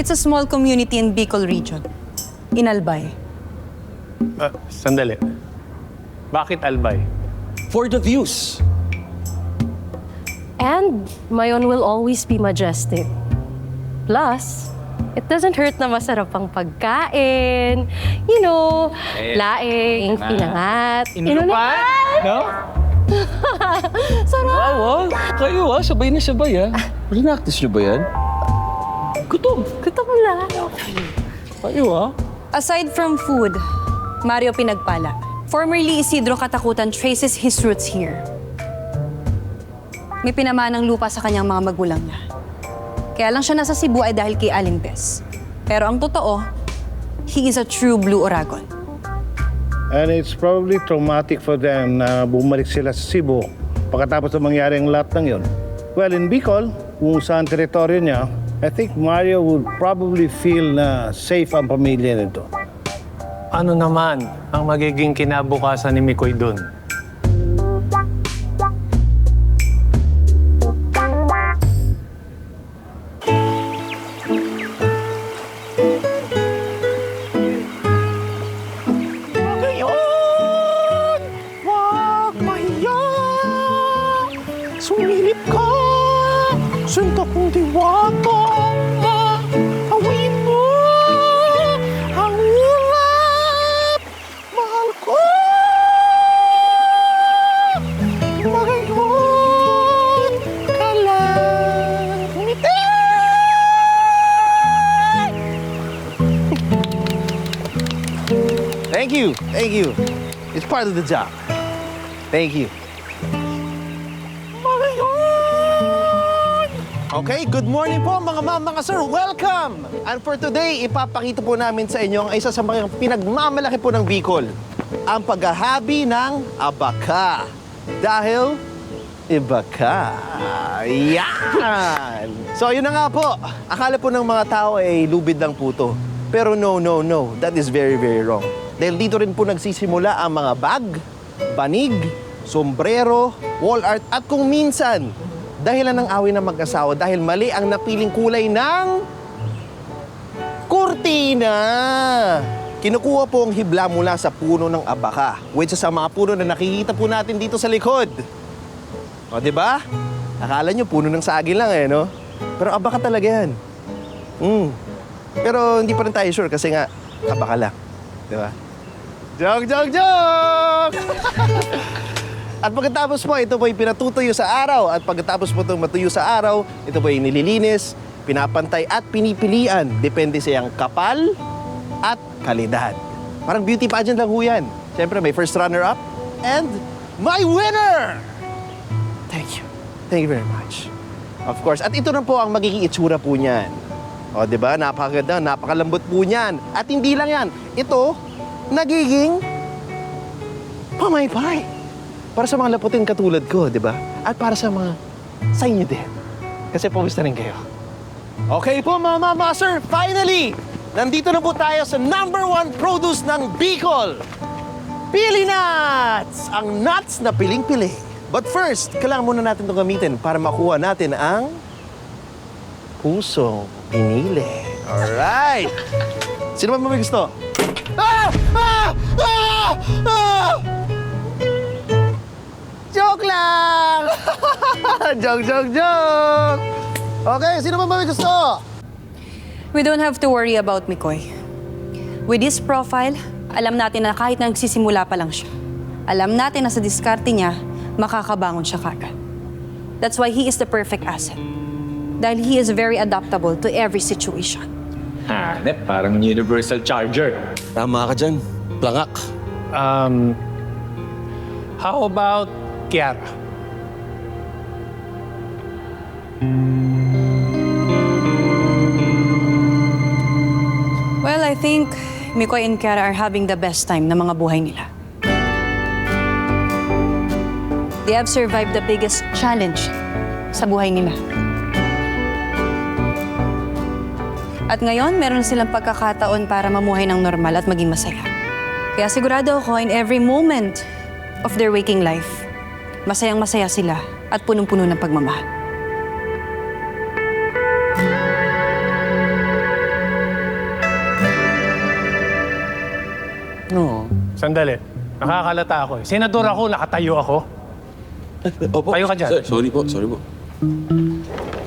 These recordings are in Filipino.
It's a small community in Bicol region, in Albay. Sandali. Bakit Albay? For the views. And Mayon will always be majestic. Plus, it doesn't hurt na masarap ang pagkain. You know, laing, pinangat, Inunupan? No? Sarap! Wow, kayo sabay na sabay Pre-practice nyo ba yan? Gutom. Gutom lang. Kayo Aside from food, Mario Pinagpala. Formerly Isidro Katakutan traces his roots here. May pinamanang lupa sa kanyang mga magulang niya. Kaya lang siya nasa Cebu ay dahil kay Aling Bes. Pero ang totoo, he is a true Blue Oragon. And it's probably traumatic for them na bumalik sila sa Cebu pagkatapos na mangyari ang lahat ng yun. Well, in Bicol, kung saan teritoryo niya, I think Mario would probably feel na safe ang pamilya nito. Ano naman ang magiging kinabukasan ni Mikoy doon? Sumilip ka! Suntok kong diwata! Awin mo! Ang ulap! Mahal ko! Magayon ka lang! Ngiti! Thank you! Thank you! It's part of the job. Thank you. Okay, good morning po mga ma'am, mga sir. Welcome! And for today, ipapakita po namin sa inyo ang isa sa mga pinagmamalaki po ng Bicol, ang paghahabi ng abaka. Dahil, iba ka. Yan! So, yun na nga po. Akala po ng mga tao ay lubid lang po to. Pero no. That is very, very wrong. Dahil dito rin po nagsisimula ang mga bag, banig, sombrero, wall art, at kung minsan, dahilan ng away ng mag-asawa dahil mali ang napiling kulay ng kurtina. Kinukuha po ang hibla mula sa puno ng abaka, which is sa mga puno na nakikita po natin dito sa likod. O, di ba? Akala nyo puno ng saging lang no? Pero abaka talaga yan. Pero hindi pa rin tayo sure kasi nga abaka lang. Di ba? Joke! At pagkatapos po, ito po ay pinatutuyo sa araw. At pagkatapos po itong matuyo sa araw, ito po ay nililinis, pinapantay at pinipilian. Depende sa iyang kapal at kalidad. Parang beauty pageant lang ho yan. Siyempre, may first runner-up and my winner! Thank you. Thank you very much. Of course. At ito na po ang magiging itsura po niyan. O, di ba? Napakaganda, napakalambot po niyan. At hindi lang yan. Ito, nagiging pamaypay. Para sa mga laputin katulad ko, di ba? At para sa inyo din. Kasi pawis na rin kayo. Okay po, mga sir, finally! Nandito na po tayo sa #1 produce ng Bicol. Pili nuts! Ang nuts na piling-pili. But first, kailangan muna natin itong gamitin para makuha natin ang pusong pinili. Alright! Sino ba may gusto? Joke lang! Joke! Okay, sino ba may gusto? We don't have to worry about Mikoy. With his profile, alam natin na kahit nagsisimula pa lang siya, alam natin na sa diskarte niya, makakabangon siya kagad. That's why he is the perfect asset. Dahil he is very adaptable to every situation. Parang universal charger. Tama ka dyan. Plangak. How about Kiara? Well, I think Mikoy and Kiara are having the best time na mga buhay nila. They have survived the biggest challenge sa buhay nila. At ngayon, meron silang pagkakataon para mamuhay ng normal at maging masaya. Kaya sigurado ako, in every moment of their waking life, masayang-masaya sila at punong-puno ng pagmamahal. No. Sandali. Nakakalata ako eh. Senador ako, nakatayo ako. Opo. Tayo ka dyan. Sir, sorry po.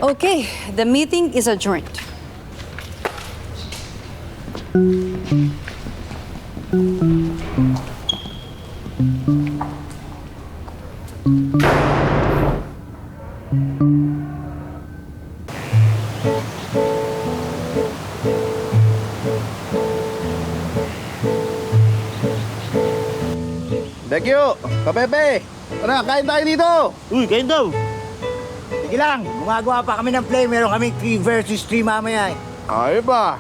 Okay, the meeting is adjourned. Bekyo! Kapepe! Tara, kain tayo dito! Uy, kayo daw. Sige lang, gumagawa pa kami ng play. Meron kami 3 versus 3 mamaya eh. Ay ba?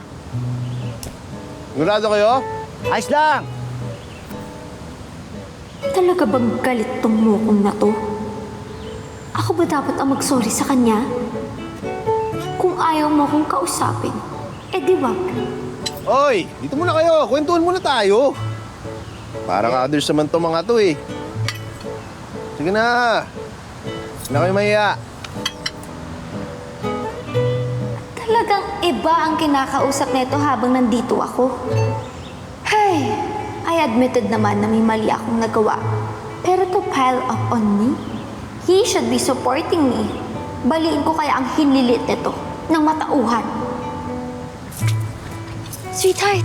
Sigurado kayo? Ayos lang. Talaga bang galit tong mukong na to? Ako ba dapat ang mag-sorry sa kanya? Kung ayaw mo akong kausapin, eh di wag. Oy, dito muna kayo. Kwentuhan muna tayo. Parang others naman to mga to eh. Sige na. Hindi na kayo mahiya. Talagang iba ang kinakausap nito habang nandito ako. Hey, I admitted naman na may mali akong nagawa. Pero to pile up on me, he should be supporting me. Baliin ko kaya ang hinlilit nito ng matauhan. Sweetheart,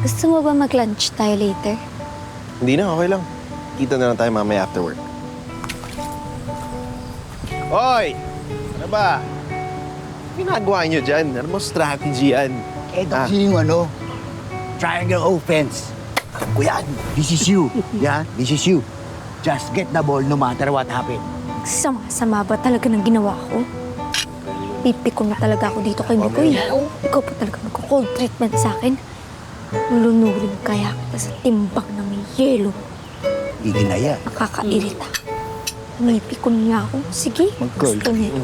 gusto mo ba mag-lunch tayo later? Hindi na, okay lang. Kita na lang tayo mamaya after work. Hoy! Ano ba? Ginagawa nyo dyan? Ano mo strategy yan? Eh, kasi yung triangle offense. Alam ko yan. This is you. Yeah, this is you. Just get the ball no matter what happens. Sama ba talaga ng ginawa ko? Pipiko na talaga ako dito kay Mikoy. Ikaw pa talaga magko-cold treatment sa akin. Lulunurin kaya kita sa timbang na may yelo. Igil na yan. Nakakairita. Pipikon niya ako. Sige, Mag-cold. gusto niya.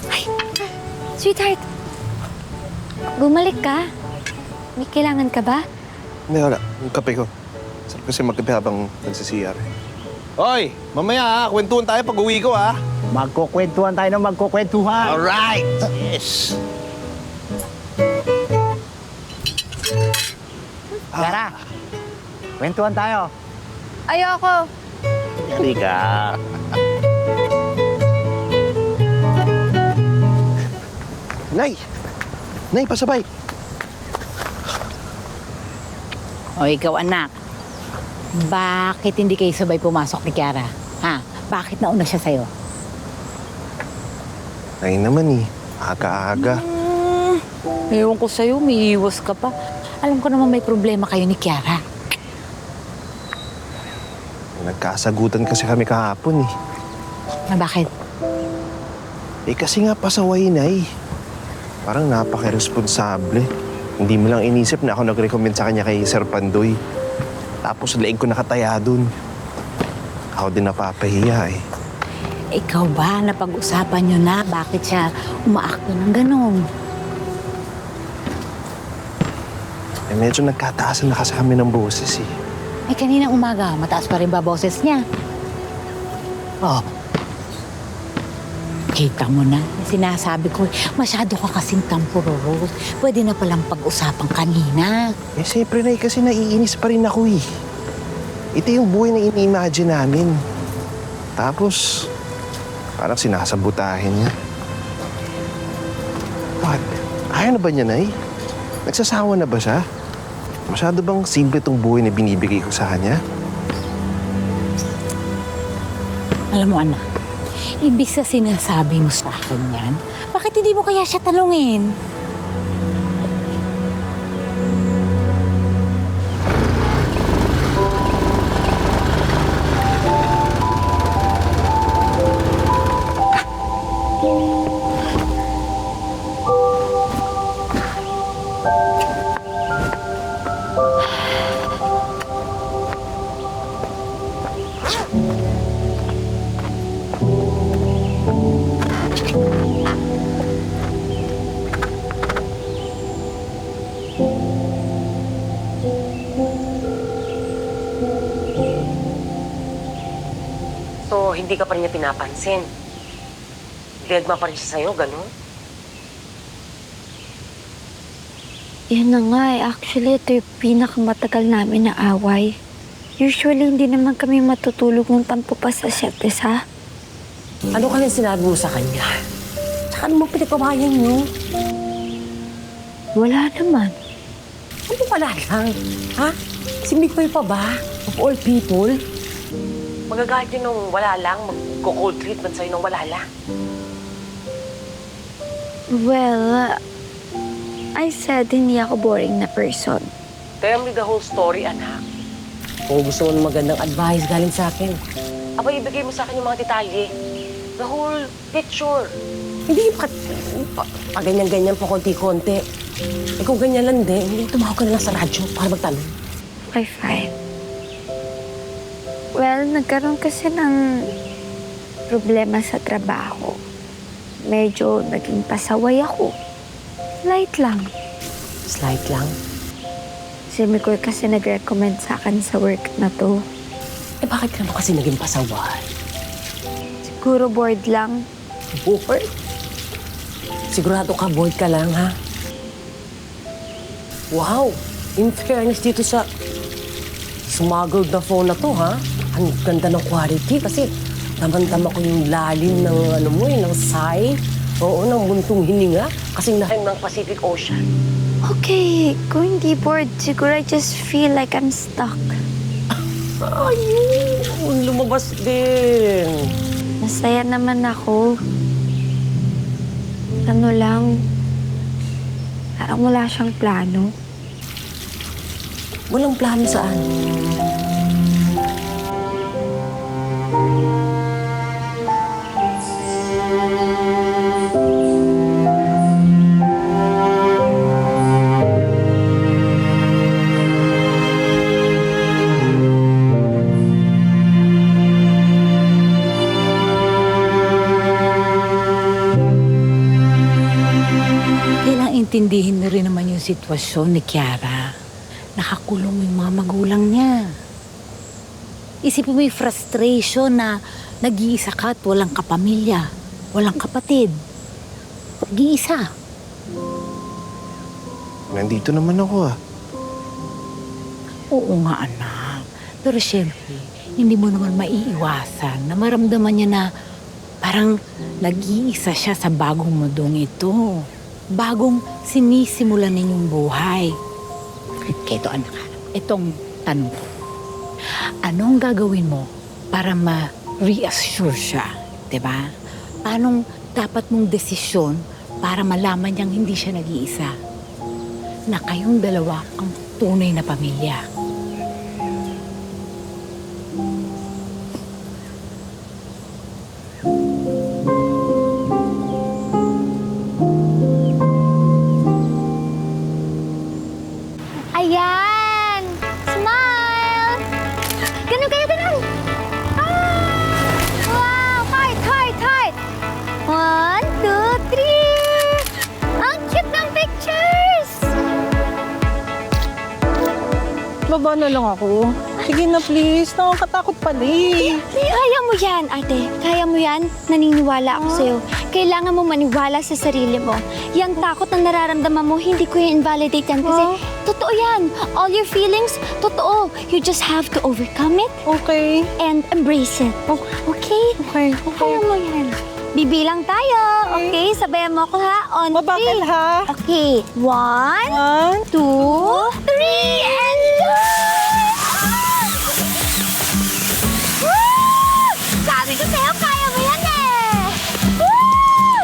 Ay, sweetheart. Bumalik ka. May kailangan ka ba? Hindi, wala. Yung kape ko. Sarap kasi magkape habang nagsisiyar. Hoy! Mamaya ha, kwentuhan tayo pag uwi ko ha. Magkukwentuhan tayo ng magkukwentuhan. Alright! Yes! Tara, kwentuhan tayo. Ayoko. Yari ka. Nay! Nay, pasabay! O ikaw anak, bakit hindi kayo sabay pumasok ni Kiara? Ha? Bakit nauna siya sa'yo? Nay naman eh. Aga-aga. Ewan ko sa'yo, may iwas ka pa. Alam ko naman may problema kayo ni Kiara. Nagkasagutan kasi kami kahapon eh. Na bakit? Eh kasi nga pasaway, Nay. Parang napaka-responsable. Hindi mo lang inisip na ako nag-recommend sa kanya kay Sir Pandoy. Tapos leeg ko nakataya dun. Ako din napapahiya eh. Ikaw ba, napag-usapan nyo na bakit siya umaakto ng ganun? Eh medyo nagkataasan na kasi kami ng boses eh. Eh kaninang umaga, mataas pa rin ba boses niya? Oh. Kita mo na, sinasabi ko, masyado ka kasing tampururot. Pwede na palang pag-usapan kanina. Eh siyempre, Nay, kasi naiinis pa rin ako eh. Ito yung buhay na ini-imagine namin. Tapos, parang sinasabutahin niya. What? Ayaw na ba niya, Nay? Nagsasawa na ba siya? Masyado bang simple itong buhay na binibigay ko sa kanya? Alam mo, anak, ibig sa sinasabi mo sa akin yan, bakit hindi mo kaya siya tanungin? So, hindi ka pa rin niya pinapansin. Dead ma pa rin siya sa'yo, gano'n? Yan na nga eh. Actually, ito yung pinakamatagal namin na away. Usually, hindi naman kami matutulog ng tampo pa sa setes, ha? Ano ka rin sinabi mo sa kanya? Tsaka ano mo pinagpabayan niyo? Wala naman. Ano wala lang? Ha? Si Mikoy pa ba? Of all people? Magagalit yun nung wala lang, mag-cold treatment sa'yo nung wala lang. Well, I said hindi ako boring na person. Tell me the whole story, anak. Kung gusto mo ng magandang advice galing sa akin, abay, ibigay mo sa akin yung mga detalye. The whole picture. Hindi pa ganyan-ganyan pa konti-konti. Eh kung ganyan lang din, hindi tumawag ka na lang sa radyo para magtanong. Okay, fine. Well, nagkaroon kasi ng problema sa trabaho. Medyo naging pasaway ako. Slight lang. Slight lang. Si Mikoy kasi nag-recommend sa akin sa work na to. Eh bakit ka naman kasi naging pasaway? Siguro bored lang. Bored? Sigurado ka, bored ka lang, ha? Wow! In fairness dito sa smuggled na phone na to, ha? Ang ganda ng quality kasi naman-tama ko yung lalim ng ano mo, ng sigh. Oo, ng buntong hininga. Kasing nahing ng Pacific Ocean. Okay, kung hindi bored, siguro I just feel like I'm stuck. Ayun! Lumabas din. Masaya naman ako. Ano lang, parang wala siyang plano. Walang plano saan? Kailangang intindihin mo rin naman yung sitwasyon ni Kiara. Nakakulong yung mga magulang niya. Isipin mo yung frustration na nag-iisa ka at walang kapamilya, walang kapatid. Nag-iisa. Nandito naman ako ah. Oo nga, anak. Pero syempre, hindi mo naman maiiwasan na maramdaman niya na parang nag-iisa siya sa bagong mundong ito. Bagong sinisimulan ninyong buhay. Kaya ito, anak, itong tanong. Anong gagawin mo para ma-reassure siya? Diba? Anong dapat mong desisyon para malaman niyang hindi siya nag-iisa? Na kayong dalawa ang tunay na pamilya. Ayan! Smile! Ganun kayo, ganun! Ah! Wow! Heart, heart, heart! 1, 2, 3! Ang cute ng pictures! Baba na lang ako. Sige na please, nakakatakot pala eh. Kaya mo yan, ate. Kaya mo yan. Naniniwala ako sa'yo. Kailangan mo maniwala sa sarili mo. Yang takot na nararamdaman mo, hindi ko yung invalidate yan. Kasi totoo yan. All your feelings, totoo. You just have to overcome it. Okay. And embrace it. Okay? Okay. Kaya mo yan. Bibilang tayo. Okay? Sabayan mo ako ha. On Mabagal 3. ha. Okay. 1, 2, 3, and go! Woo! Sabi ko sa'yo, kaya mo yan eh! Woo!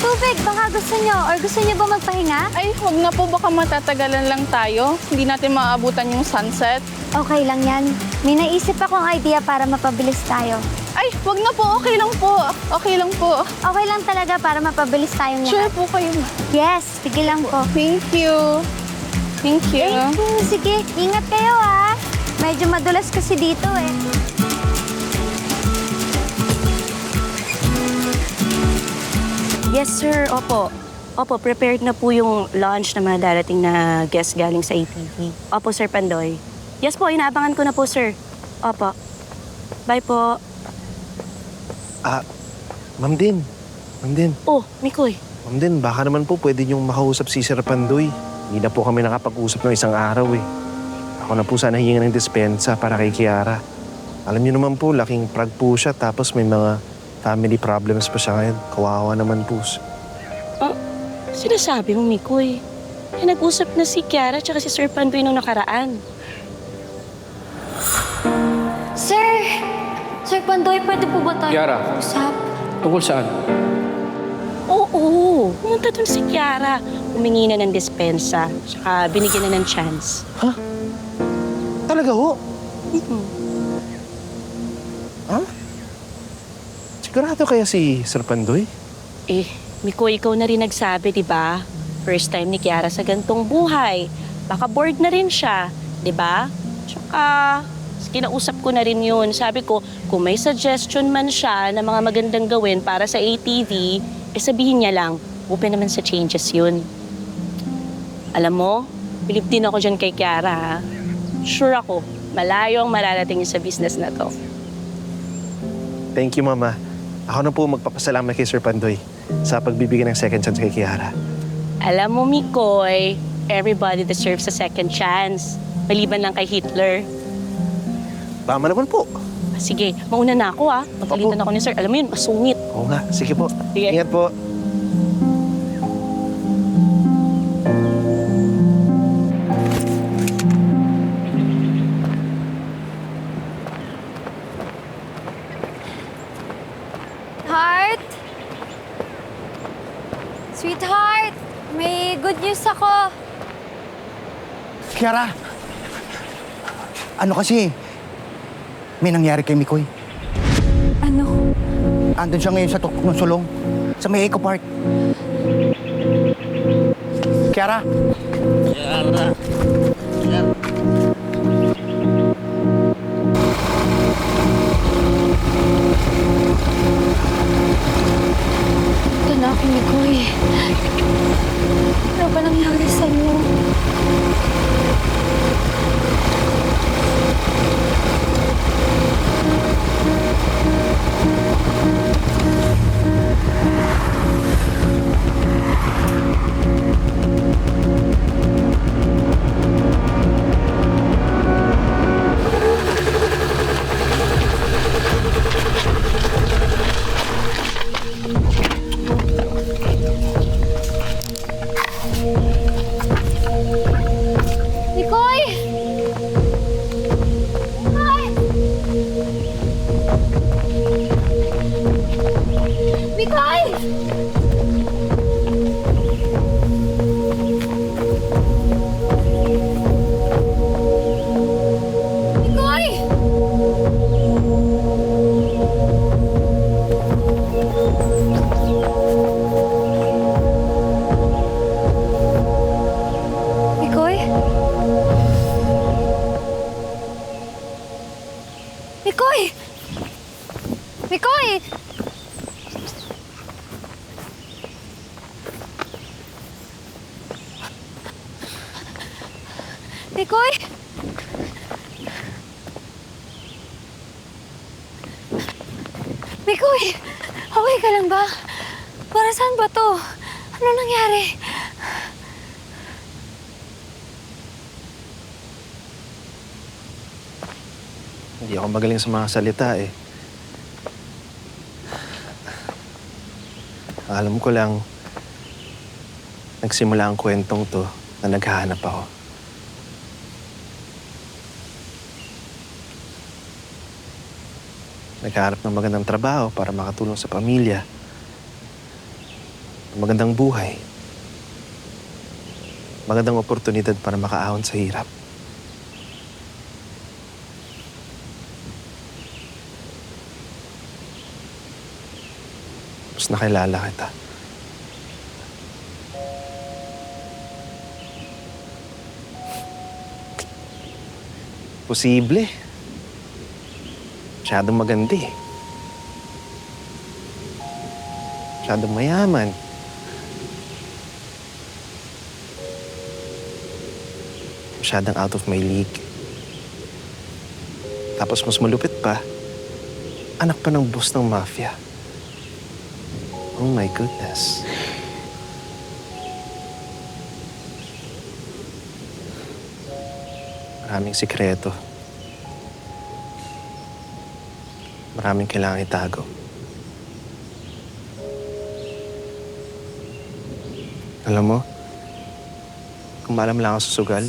Tubig, baka gusto nyo. Or gusto nyo ba magpahinga? Ay, huwag na po, baka matatagalan lang tayo. Hindi natin maabutan yung sunset. Okay lang yan. May naisip akong idea para mapabilis tayo. Ay, huwag na po, okay lang po. Okay lang po. Okay lang talaga para mapabilis tayong Sure lahat. po kayo. Yes, sige lang po. Thank you. Thank you. Sige, ingat kayo ha. Medyo madulas kasi dito eh. Yes, sir. Opo. Opo, prepared na po yung lunch na mga darating na guest galing sa ATV. Opo, Sir Pandoy. Yes po, inaabangan ko na po, sir. Opo. Bye po. Ma'am Din. Ma'am Din. Oh, Mikoy. Ma'am Din, baka naman po pwede niyong makausap si Sir Pandoy. Hindi na po kami nakapag-usap ng isang araw eh. Ako na po sana hihinga ng dispensa para kay Kiara. Alam niyo naman po, laking prag po siya tapos may mga family problems pa siya ngayon. Kawawa naman po siya. Sinasabi mo, Mikoy. Nag-usap na si Kiara at si Sir Pandoy nung nakaraan. Sir Pandoy, pwede po ba tayo Kiara. usap? Tungkol saan? Oo, pumunta dun si Kiara. Humingi na ng dispensa, tsaka binigyan na ng chance. Talaga ho? Ha? Sigurado kaya si Sir Pandoy? Mikoy, ikaw na rin nagsabi, di ba? First time ni Kiara sa gantong buhay. Baka bored na rin siya, di ba? Tsaka, kinausap ko na rin yun. Sabi ko, kung may suggestion man siya na mga magandang gawin para sa ATV, sabihin niya lang, open naman sa changes yun. Alam mo, bilib din ako dyan kay Kiara, ha? Sure ako, malayo ang mararating niya sa business na to. Thank you, Mama. Ako na po magpapasalamat kay Sir Pandoy sa pagbibigay ng second chance kay Kiara. Alam mo, Mikoy, everybody deserves a second chance. Maliban lang kay Hitler. Tama naman po. Sige, mauna na ako, ha? Pagkalitan ako ni Sir. Alam mo yun, masungit. Oo nga, sige po. Sige. Ingat po. Heart? Sweetheart, may good news ako. Kiara! Ano kasi? May nangyari kay Mikoy. Ano? Andun siya ngayon sa tuktok ng sulong. Sa may Eco Park. Kiara! Ito na ako, Mikoy. Ano ba nangyari sa'yo? Mikoy! Ay! Mikoy! Mikoy! Mikoy? Mikoy! Mikoy! Mikoy! Mikoy! Okay ka lang ba? Para saan ba to? Ano nangyari? Hindi ako magaling sa mga salita eh. Alam ko lang, nagsimula ang kwentong to na naghahanap ako. Naghahanap ng magandang trabaho para makatulong sa pamilya. Magandang buhay. Magandang oportunidad para makaahon sa hirap. Tapos nakilala kita. Posible. Masyadong maganda eh. Masyadong mayaman. Masyadong out of my league. Tapos mas malupit pa, anak pa ng boss ng mafia. Oh my goodness. Maraming sikreto. Maraming kailangang itago. Alam mo, kung maalam lang ako sa sugal,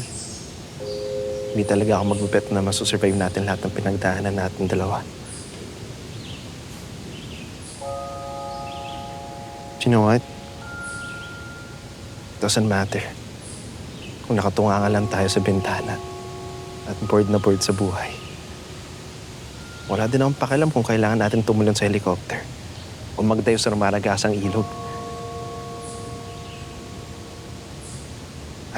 hindi talaga ako mag-bet na masusurvive natin lahat ng pinagdaanan natin dalawa. You know what? It doesn't matter. Kung nakatunga nga lang tayo sa bintana at bored na bored sa buhay. Wala din akong pakialam kung kailangan natin tumulon sa helicopter o magdayo sa maragasang ilog.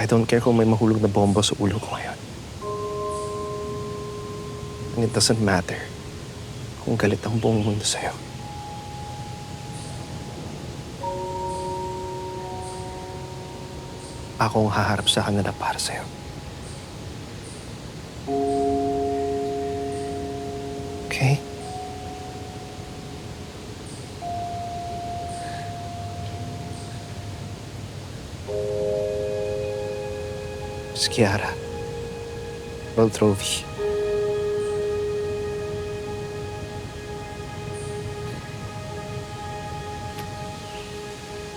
I don't care kung may mahulog na bomba sa ulo ko ngayon. And it doesn't matter kung galit ang buong mundo sa'yo. Ako ang haharap sa kanila para sa'yo. Okay? Miss Kiara, Beltrovi.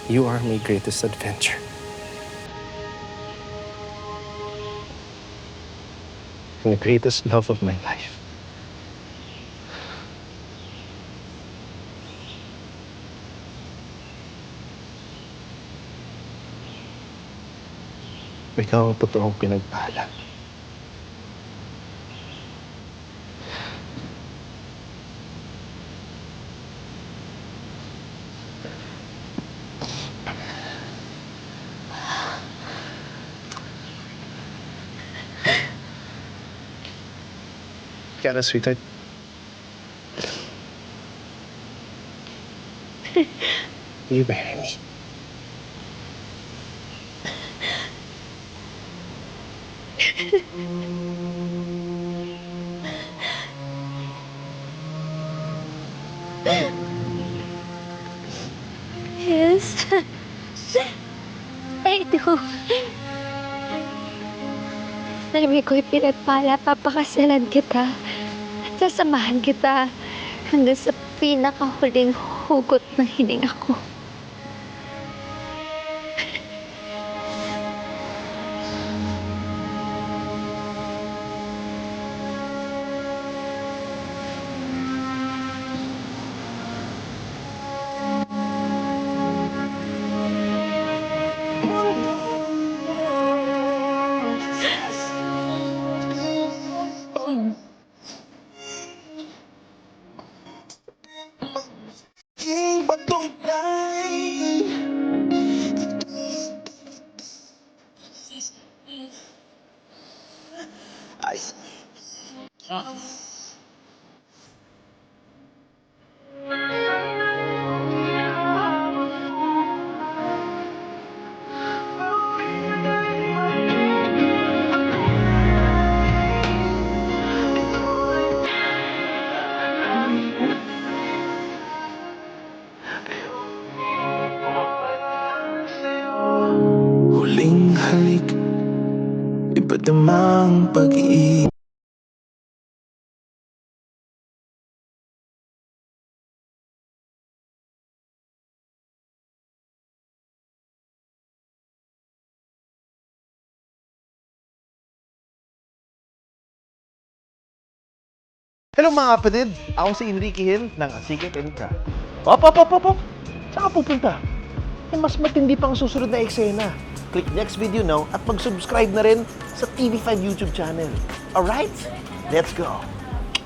You are my greatest adventure. And the greatest love of my life. Ikaw ang totoong pinagpala. Kiara, sweetheart. Will you marry me? Yes. I do. Sabi ko'y pinagpala, papakasalan kita. Sasamahan kita hanggang sa pinakahuling hugot ng hininga ko. Huling halik, iba't namang pag-ibig. Hello mga kapatid! Ako si Enrique Hill ng Asikip and Craft. Op! Saan ka pupunta? Eh, mas matindi pang susunod na eksena. Click next video now at mag-subscribe na rin sa TV5 YouTube channel. Alright? Let's go!